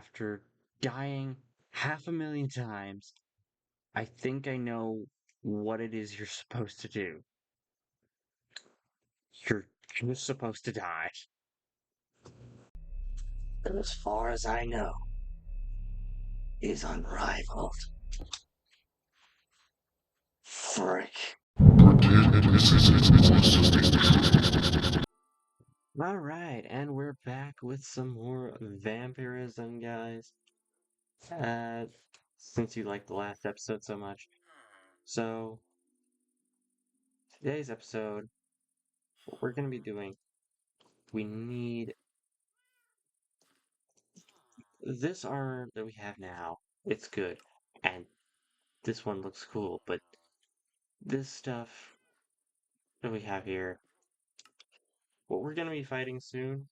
after dying 500,000 times, I think I know what it is you're supposed to do. You're just supposed to die. As far as I know, is unrivaled. Frick. Alright, and we're back with some more vampirism, guys. Since you liked the last episode so much. So, today's episode, what we're going to be doing, we need this armor that we have now. It's good, and this one looks cool, but this stuff that we have here, what we're going to be fighting soon,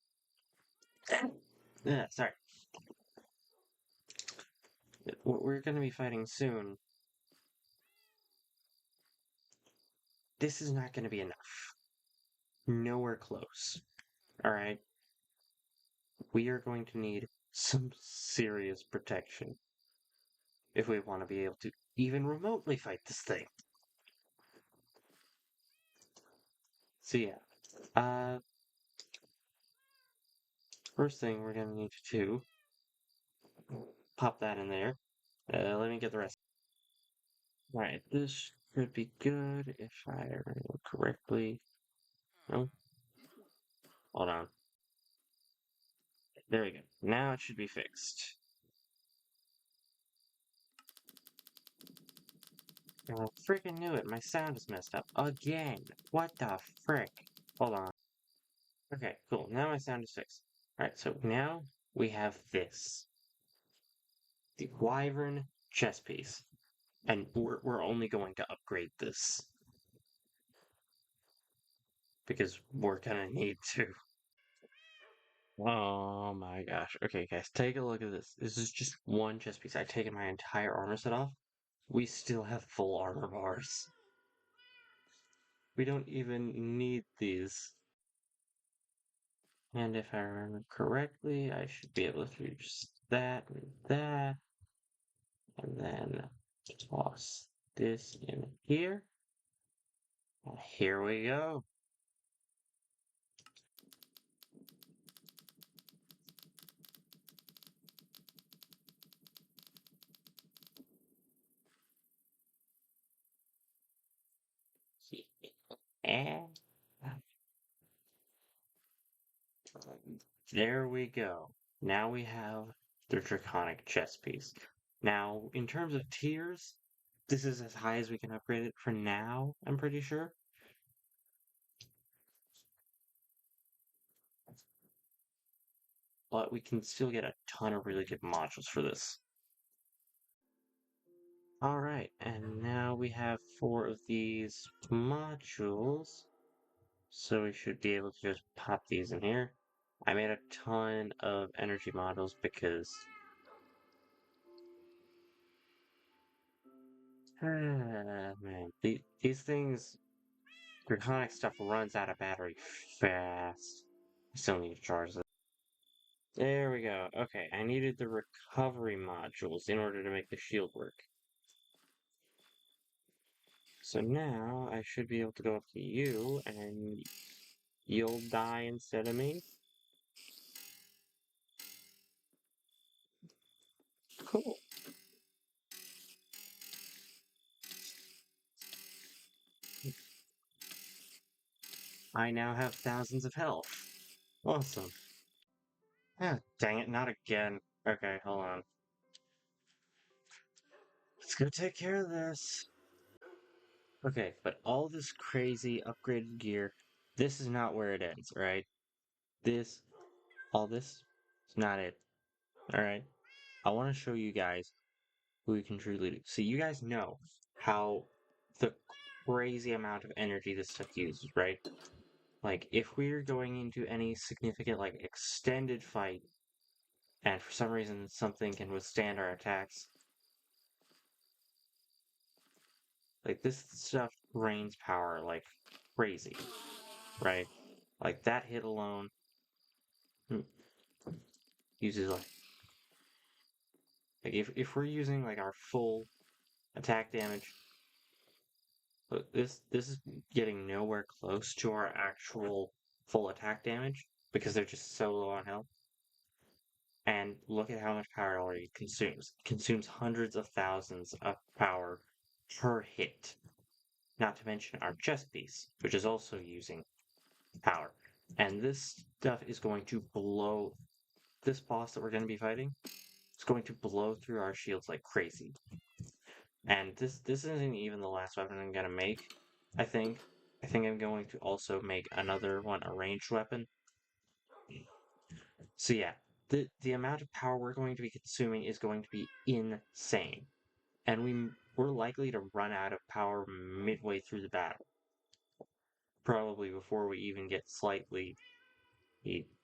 sorry, what we're going to be fighting soon, this is not going to be enough. Nowhere close. Alright? We are going to need some serious protection if we want to be able to even remotely fight this thing. So yeah, first thing we're going to need to do, pop that in there. Let me get the rest. Alright, this should be good if I remember correctly. No? Hold on. There we go. Now it should be fixed. I freaking knew it. My sound is messed up. Again. What the frick? Hold on. Okay, cool. Now my sound is fixed. Alright, so now we have this. The Wyvern chess piece. And we're only going to upgrade this. Because we're gonna need to. Oh my gosh. Okay, guys, take a look at this. This is just one chess piece. I've taken my entire armor set off. We still have full armor bars. We don't even need these. And if I remember correctly, I should be able to do just that and that. And then toss this in here. And here we go. And there we go. Now we have the Draconic chess piece. Now, in terms of tiers, this is as high as we can upgrade it for now, I'm pretty sure. But we can still get a ton of really good modules for this. Alright, and now we have 4 of these modules. So we should be able to just pop these in here. I made a ton of energy models because man, these things, Draconic stuff runs out of battery fast. I still need to charge this. There we go. Okay, I needed the recovery modules in order to make the shield work. So now I should be able to go up to you and you'll die instead of me. Cool. I now have thousands of health. Awesome. Ah, dang it, not again. Okay, hold on. Let's go take care of this. Okay, but all this crazy upgraded gear, this is not where it ends, right? All this is not it. Alright? I want to show you guys who we can truly do. So you guys know how the crazy amount of energy this stuff uses, right? Like, if we're going into any significant, like, extended fight, and for some reason something can withstand our attacks, like, this stuff drains power like crazy, right? Like, that hit alone uses, like, Like if we're using like our full attack damage, look, this is getting nowhere close to our actual full attack damage because they're just so low on health. And look at how much power it already consumes. It consumes hundreds of thousands of power per hit. Not to mention our chest piece, which is also using power. And this stuff is going to blow this boss that we're going to be fighting. It's going to blow through our shields like crazy. And this isn't even the last weapon I'm going to make, I think. I think I'm going to also make another one a ranged weapon. So yeah, the amount of power we're going to be consuming is going to be insane. And we're likely to run out of power midway through the battle. Probably before we even get slightly,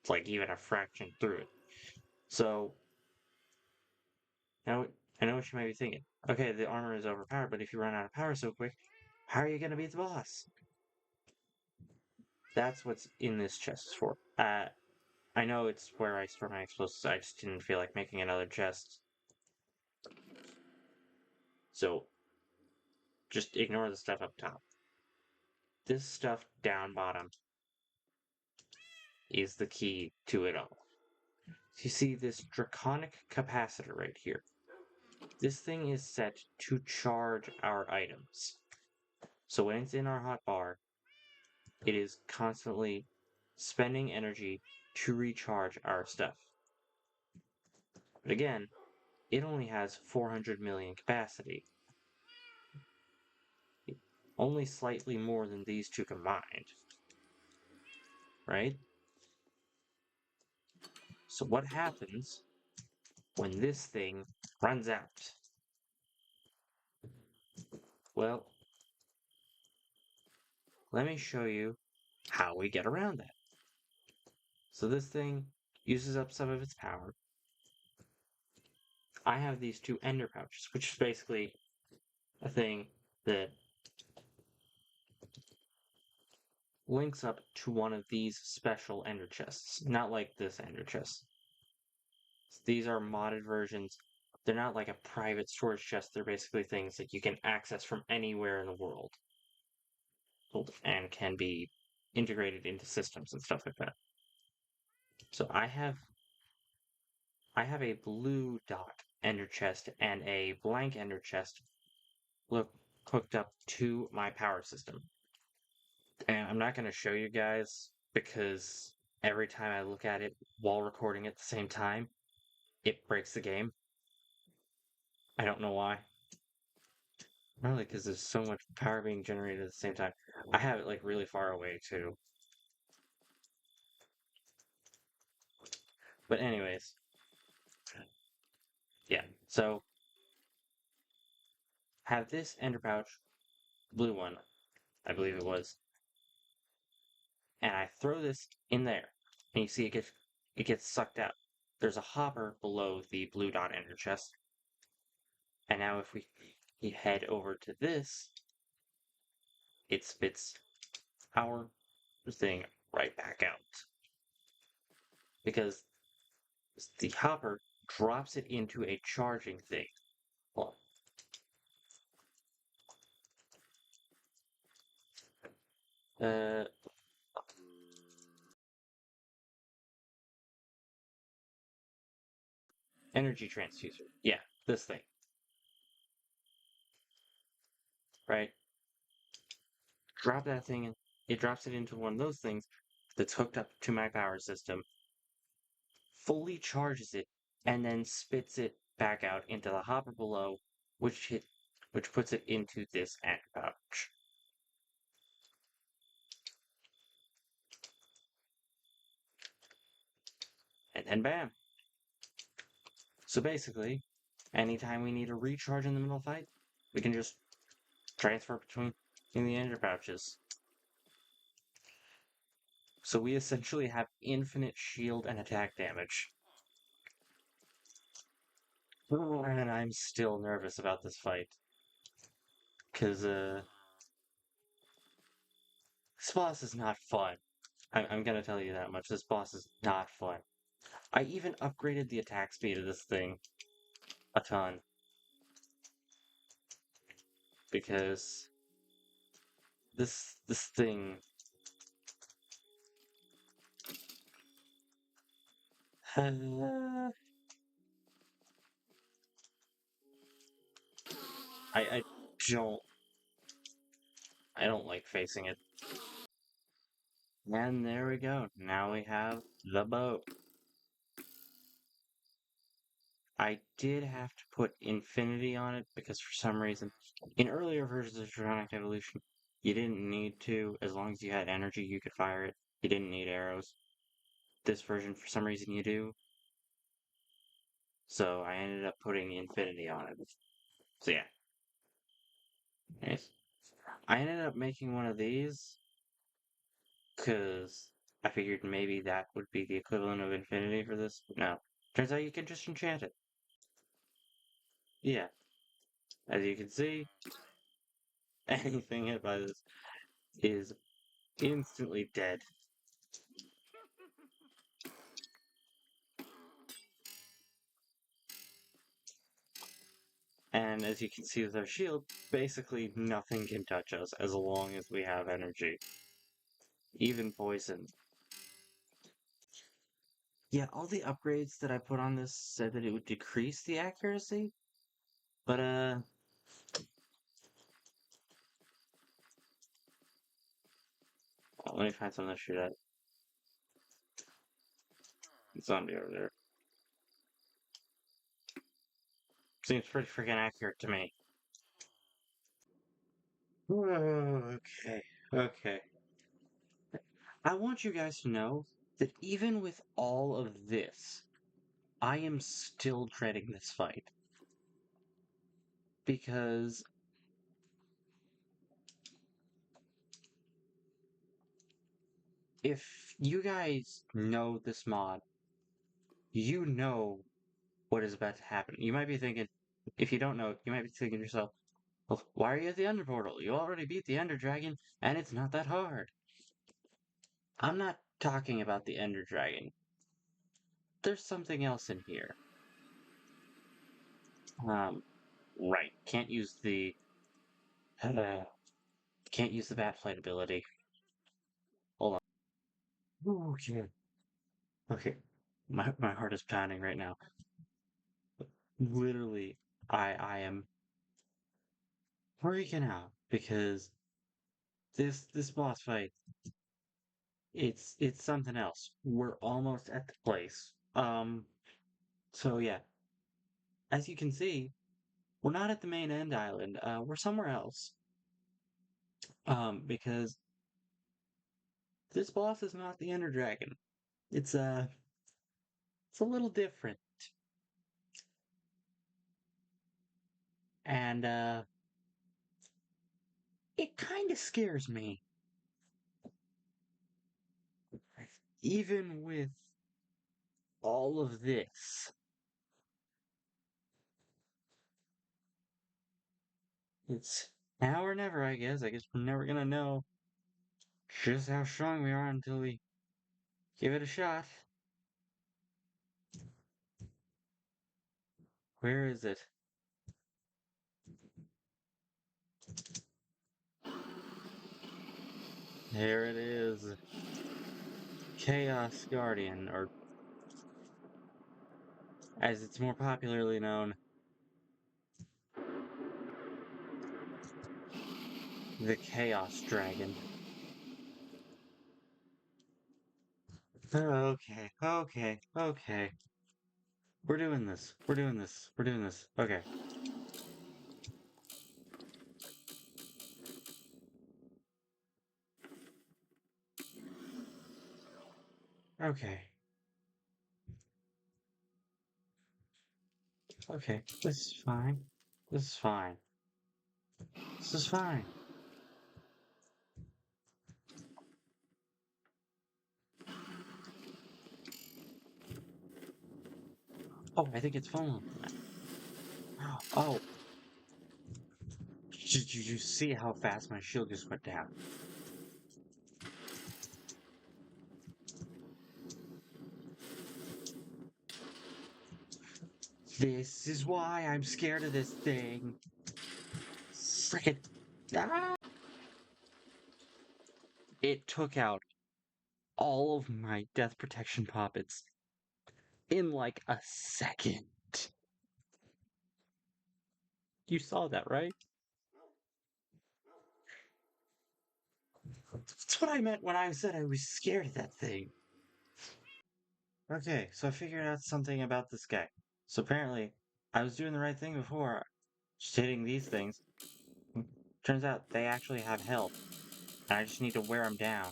like even a fraction through it. So, now I know what you might be thinking. Okay, the armor is overpowered, but if you run out of power so quick, how are you going to beat the boss? That's what's in this chest for. I know it's where I store my explosives, I just didn't feel like making another chest. So, just ignore the stuff up top. This stuff down bottom is the key to it all. You see this draconic capacitor right here. This thing is set to charge our items. So when it's in our hotbar, it is constantly spending energy to recharge our stuff. But again, it only has 400 million capacity. Only slightly more than these two combined. Right? So what happens when this thing runs out? Well, let me show you how we get around that. So this thing uses up some of its power. I have these two ender pouches, which is basically a thing that links up to one of these special ender chests. Not like this ender chest. These are modded versions. They're not like a private storage chest. They're basically things that you can access from anywhere in the world. And can be integrated into systems and stuff like that. So I have a blue dot ender chest and a blank ender chest hooked up to my power system. And I'm not going to show you guys because every time I look at it while recording at the same time, it breaks the game. I don't know why. Probably because there's so much power being generated at the same time. I have it like really far away too. But anyways, yeah. So have this ender pouch, blue one, I believe it was, and I throw this in there, and you see it gets sucked out. There's a hopper below the blue dot ender chest, and now if we head over to this, it spits our thing right back out because the hopper drops it into a charging thing. Well, uh, energy transducer. Yeah, this thing. Right? Drop that thing in. It drops it into one of those things that's hooked up to my power system, fully charges it, and then spits it back out into the hopper below, which puts it into this ant pouch. And then bam. So basically, anytime we need a recharge in the middle of the fight, we can just transfer between in the ender pouches. So we essentially have infinite shield and attack damage. And I'm still nervous about this fight. Because, this boss is not fun. I'm gonna tell you that much. This boss is not fun. I even upgraded the attack speed of this thing. a ton. Because this thing I I don't I don't like facing it. And there we go. Now we have the boat. I did have to put infinity on it because for some reason, in earlier versions of Draconic Evolution, you didn't need to. As long as you had energy, you could fire it. You didn't need arrows. This version, for some reason, you do. So I ended up putting infinity on it. So yeah. Nice. I ended up making one of these because I figured maybe that would be the equivalent of infinity for this. No. Turns out you can just enchant it. Yeah. As you can see, anything hit by this is instantly dead. And as you can see with our shield, basically nothing can touch us as long as we have energy. Even poison. Yeah, all the upgrades that I put on this said that it would decrease the accuracy, but let me find something to shoot at. Zombie over there. Seems pretty freaking accurate to me. Okay, okay. I want you guys to know that even with all of this, I am still dreading this fight. Because if you guys know this mod, you know what is about to happen. You might be thinking, if you don't know, you might be thinking to yourself, well, why are you at the Ender Portal? You already beat the Ender Dragon, and it's not that hard. I'm not talking about the Ender Dragon. There's something else in here. Right. Can't use the Bat Flight ability. Hold on. Okay. Okay. My heart is pounding right now. Literally, I am freaking out because this boss fight, it's something else. We're almost at the place. So yeah, as you can see, we're not at the main end island. We're somewhere else. Because this boss is not the Ender Dragon. It's it's a little different. And it kind of scares me. Even with all of this. It's now or never, I guess. I guess we're never gonna know just how strong we are until we give it a shot. Where is it? There it is. Chaos Guardian, or as it's more popularly known, the Chaos Dragon. Okay, okay, okay. We're doing this. We're doing this. We're doing this. Okay. Okay. Okay. This is fine. This is fine. This is fine. Oh, I think it's fallen. Oh. Did you see how fast my shield just went down? This is why I'm scared of this thing. Frickin'. Ah! It took out all of my death protection poppets in like a second. You saw that, right? That's what I meant when I said I was scared of that thing. Okay, so I figured out something about this guy. So apparently, I was doing the right thing before, just hitting these things. Turns out they actually have health, and I just need to wear them down.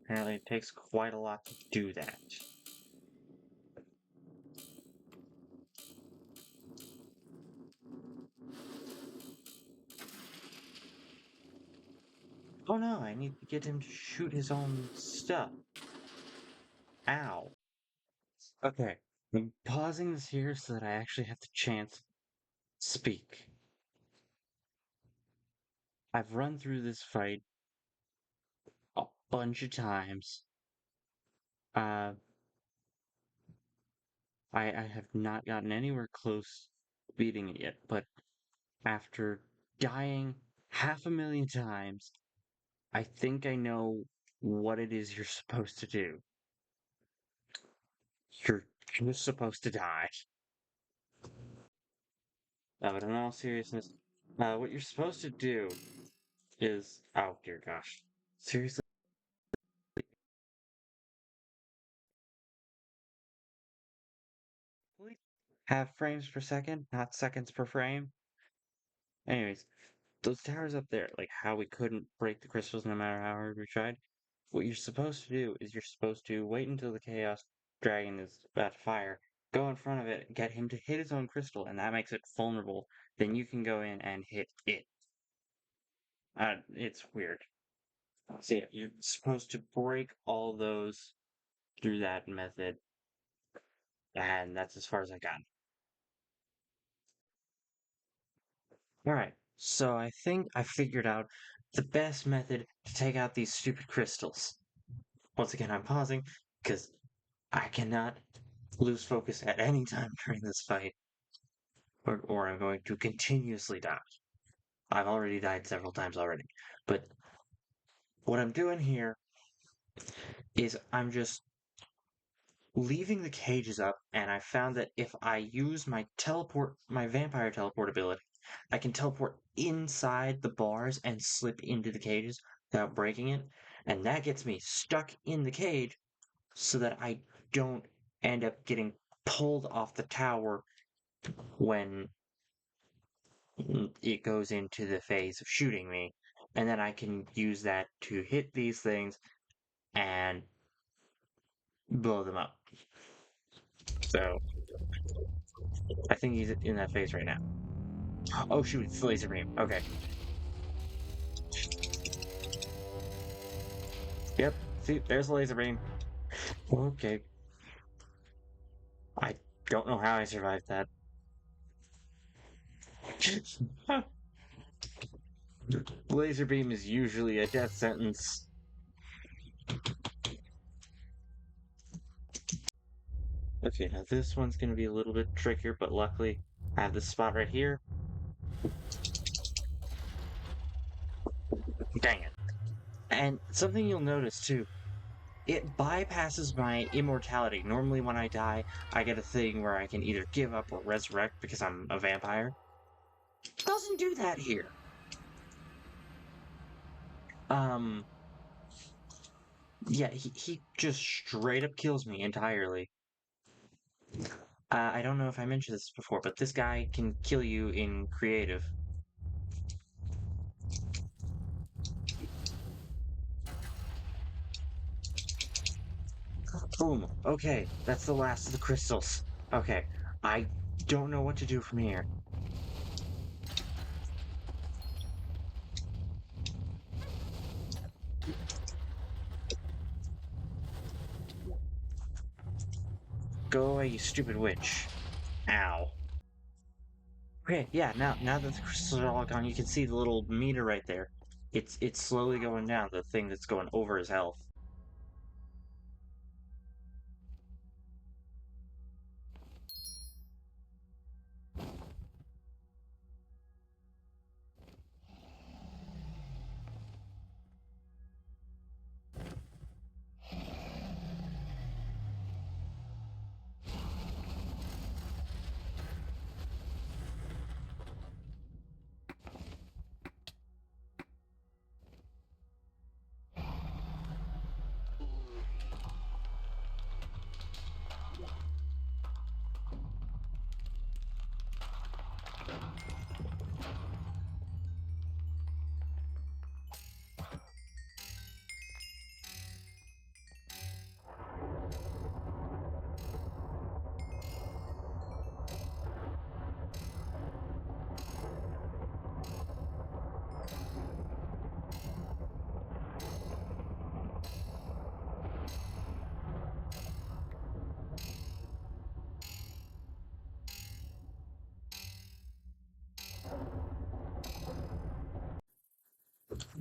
Apparently, it takes quite a lot to do that. Oh no, I need to get him to shoot his own stuff. Ow. Okay, I'm pausing this here so that I actually have the chance to speak. I've run through this fight a bunch of times. Uh, I have not gotten anywhere close to beating it yet, but after dying half a million times, I think I know what it is you're supposed to do. You're just supposed to die. But in all seriousness, what you're supposed to do is, oh dear gosh, seriously, have frames per second, not seconds per frame. Anyways, those towers up there, like how we couldn't break the crystals no matter how hard we tried. What you're supposed to do is you're supposed to wait until the Chaos Dragon is about to fire, go in front of it, get him to hit his own crystal, and that makes it vulnerable. Then you can go in and hit it. It's weird. So yeah, you're supposed to break all those through that method, and that's as far as I got. Alright, so I think I figured out the best method to take out these stupid crystals. Once again, I'm pausing, because I cannot lose focus at any time during this fight, or I'm going to continuously die. I've already died several times already. But what I'm doing here is I'm just leaving the cages up, and I found that if I use my vampire teleport ability, I can teleport inside the bars and slip into the cages without breaking it, and that gets me stuck in the cage so that I don't end up getting pulled off the tower when it goes into the phase of shooting me. And then I can use that to hit these things and blow them up. So I think he's in that phase right now. Oh shoot, it's the laser beam. Okay. Yep. See, there's the laser beam. Okay. I don't know how I survived that. Laser beam is usually a death sentence. Okay, now this one's gonna be a little bit trickier, but luckily I have this spot right here. Dang it. And something you'll notice too, it bypasses my immortality. Normally when I die, I get a thing where I can either give up or resurrect because I'm a vampire. It doesn't do that here. Um, yeah, he just straight up kills me entirely. I don't know if I mentioned this before, but this guy can kill you in creative. Boom. Okay, that's the last of the crystals. Okay, I don't know what to do from here. Go away, you stupid witch. Ow. Okay, yeah, now that the crystals are all gone, you can see the little meter right there. It's slowly going down, the thing that's going over his health.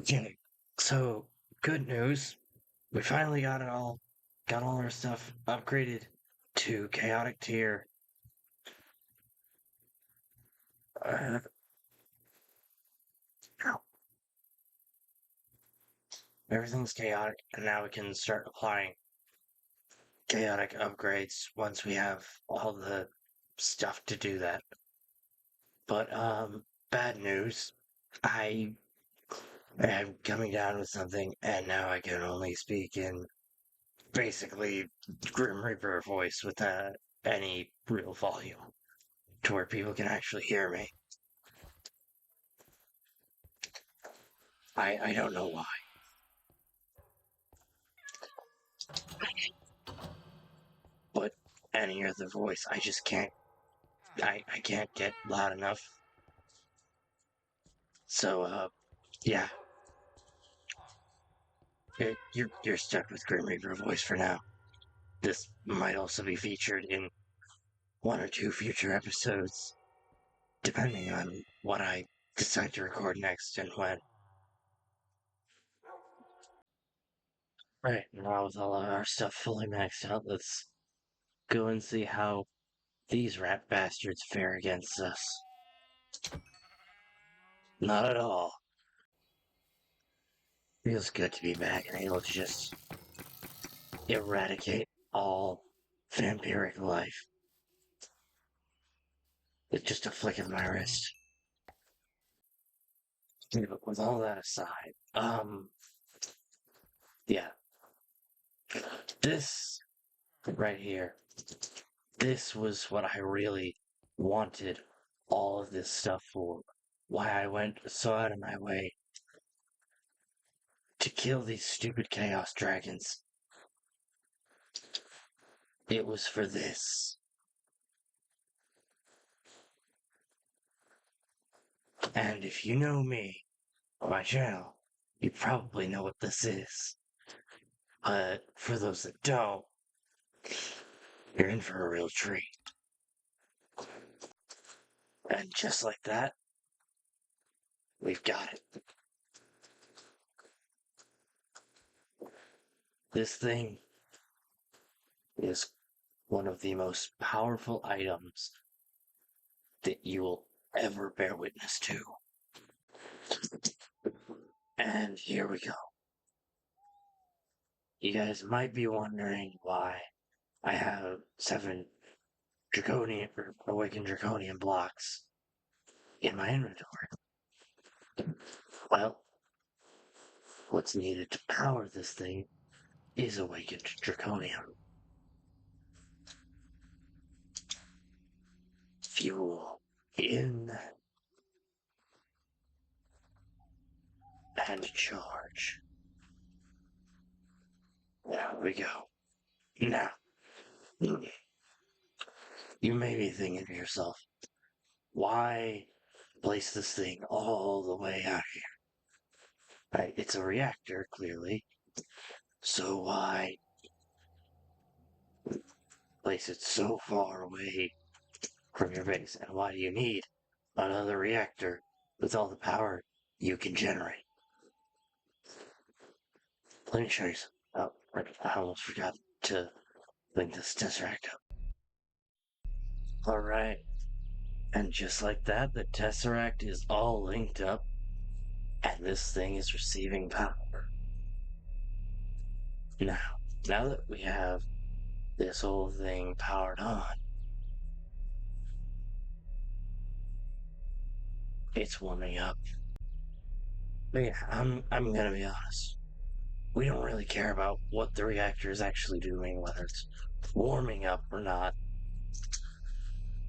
Okay, so good news. We finally got all our stuff upgraded to chaotic tier. Uh, Everything's chaotic, and now we can start applying chaotic upgrades once we have all the stuff to do that. But bad news. I am coming down with something, and now I can only speak in basically Grim Reaper voice without any real volume to where people can actually hear me. I don't know why. But any other voice, I just can't. I can't get loud enough. So yeah, you're stuck with Grim Reaper voice for now. This might also be featured in one or two future episodes, depending on what I decide to record next and when. Right, now with all of our stuff fully maxed out, let's go and see how these rat bastards fare against us. Not at all. Feels good to be back and able to just eradicate all vampiric life with just a flick of my wrist. Yeah, but with all that aside, yeah, this right here, this was what I really wanted all of this stuff for. Why I went so out of my way to kill these stupid chaos dragons. It was for this. And if you know me, or my channel, you probably know what this is. But for those that don't, you're in for a real treat. And just like that, we've got it. This thing is one of the most powerful items that you will ever bear witness to. And here we go. You guys might be wondering why I have 7 Draconian or Awakened Draconian blocks in my inventory. Well, what's needed to power this thing is Awakened Draconium. Fuel in and charge. There we go. Now, you may be thinking to yourself, why place this thing all the way out here? Right, it's a reactor, clearly. So why place it so far away from your base? And why do you need another reactor with all the power you can generate. Let me show you some. Oh, right, I almost forgot to link this Tesseract up. Alright, and just like that, the Tesseract is all linked up, and this thing is receiving power. Now that we have this whole thing powered on, it's warming up. But yeah, I'm gonna be honest. We don't really care about what the reactor is actually doing, whether it's warming up or not.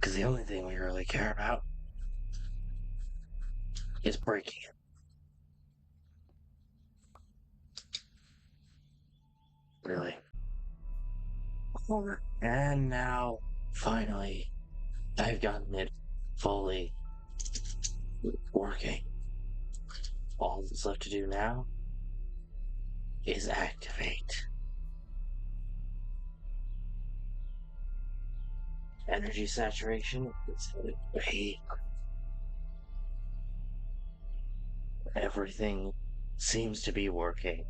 Because the only thing we really care about is breaking it. Really. And now, finally, I've gotten it fully working. All that's left to do now is activate. Energy saturation is at 8. Everything seems to be working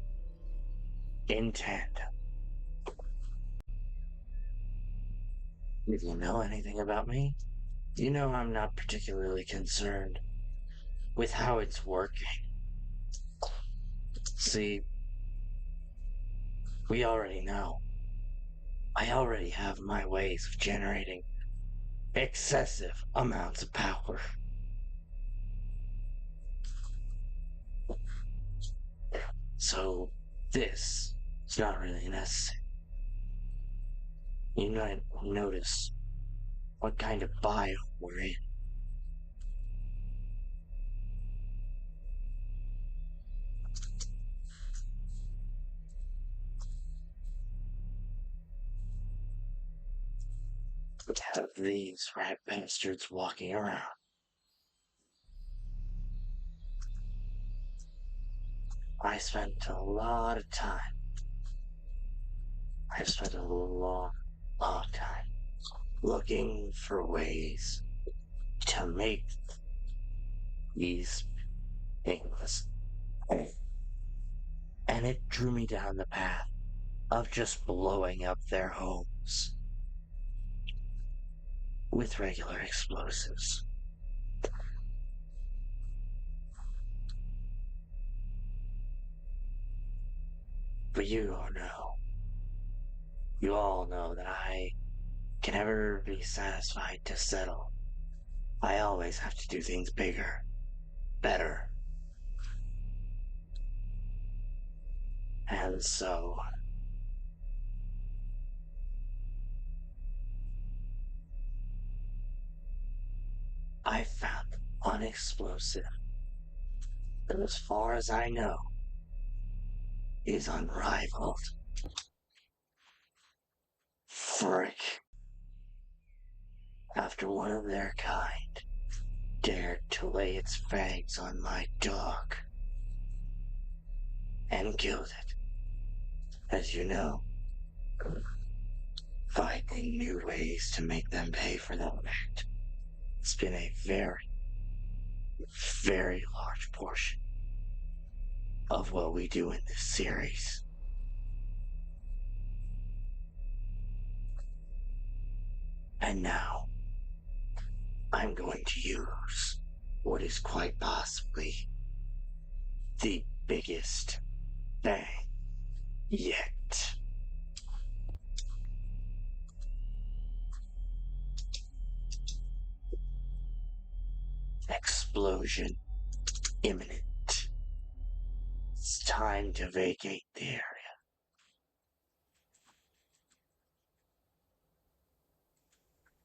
in tandem. If you know anything about me, you know I'm not particularly concerned with how it's working. See, we already know. I already have my ways of generating excessive amounts of power. So, this is not really necessary. You might notice what kind of biome we're in. We have these rat bastards walking around. I spent a lot of time. I've spent a long time looking for ways to make these things. And it drew me down the path of just blowing up their homes with regular explosives. But you all know that I can never be satisfied to settle. I always have to do things bigger, better. And so, I found one explosive that, as far as I know, is unrivaled. Frick. After one of their kind dared to lay its fangs on my dog and killed it. As you know, finding new ways to make them pay for that act. It's been a very, very large portion of what we do in this series. And now, I'm going to use what is quite possibly the biggest bang yet. Explosion imminent. It's time to vacate the area.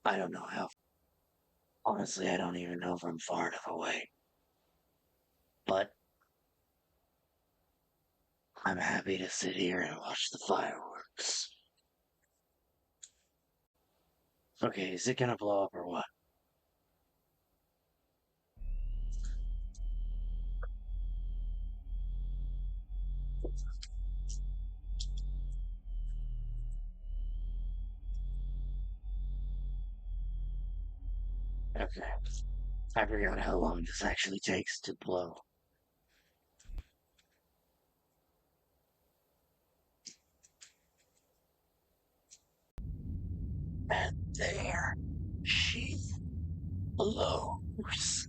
I don't know how. Honestly, I don't even know if I'm far enough away. But I'm happy to sit here and watch the fireworks. Okay, is it gonna blow up or what? Okay. I forgot how long this actually takes to blow. And there she blows.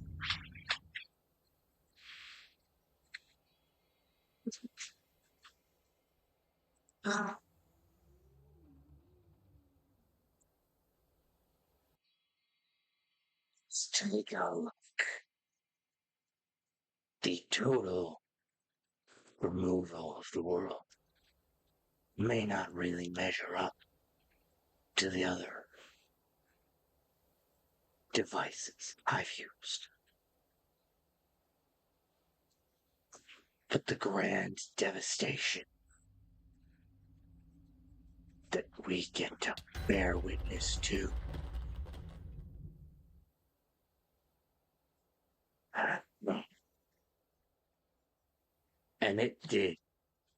Let's take a look. The total removal of the world may not really measure up to the other devices I've used. But the grand devastation that we get to bear witness to. And it did.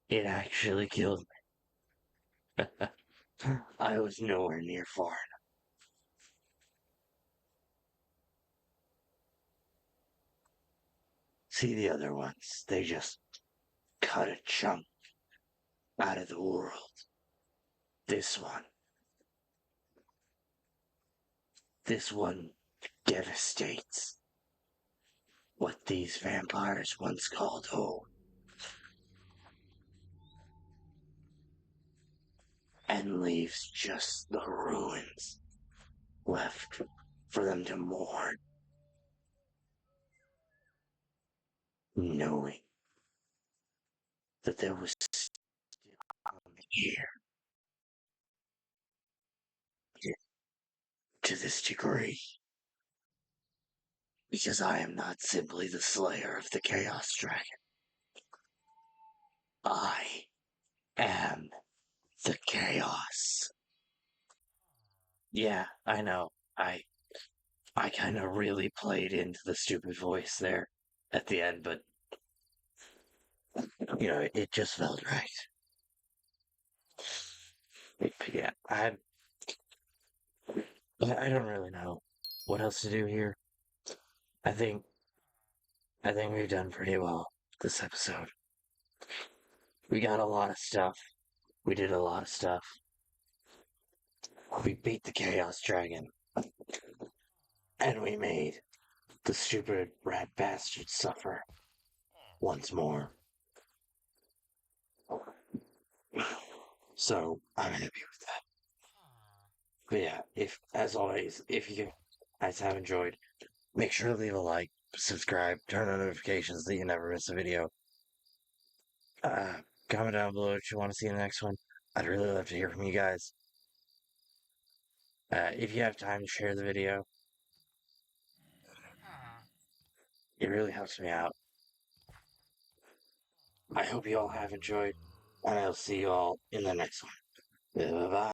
It actually killed me. I was nowhere near far enough. See the other ones, they just cut a chunk out of the world. This one devastates what these vampires once called home. And leaves just the ruins left for them to mourn, knowing that there was still here to this degree. Because I am not simply the slayer of the Chaos Dragon. I am the Chaos. Yeah, I know. I kind of really played into the stupid voice there at the end, but it just felt right. Yeah, I don't really know what else to do here. I think I think we've done pretty well this episode. We got a lot of stuff. We did a lot of stuff. We beat the Chaos Dragon. And we made the stupid rat bastard suffer once more. So I'm happy with that. But yeah, as always, if you guys have enjoyed, make sure to leave a like, subscribe, turn on notifications so that you never miss a video. Uh, Comment down below what you want to see in the next one. I'd really love to hear from you guys. If you have time to share the video, it really helps me out. I hope you all have enjoyed, and I'll see you all in the next one. Bye bye.